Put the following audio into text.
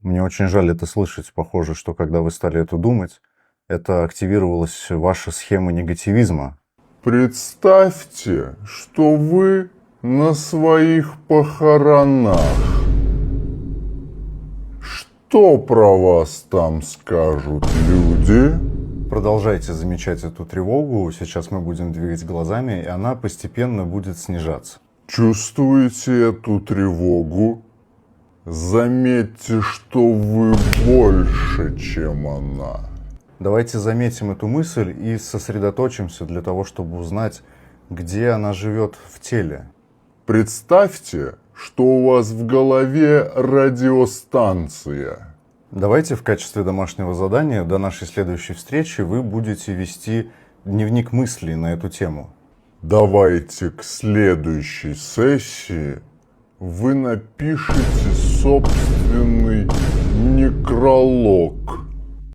Мне очень жаль это слышать. Похоже, что когда вы стали это думать, это активировалась ваша схема негативизма. Представьте, что вы на своих похоронах. Что про вас там скажут люди? Продолжайте замечать эту тревогу. Сейчас мы будем двигать глазами, и она постепенно будет снижаться. Чувствуете эту тревогу? Заметьте, что вы больше, чем она. Давайте заметим эту мысль и сосредоточимся для того, чтобы узнать, где она живет в теле. Представьте, что у вас в голове радиостанция. Давайте в качестве домашнего задания до нашей следующей встречи вы будете вести дневник мыслей на эту тему. Давайте к следующей сессии вы напишите собственный некролог.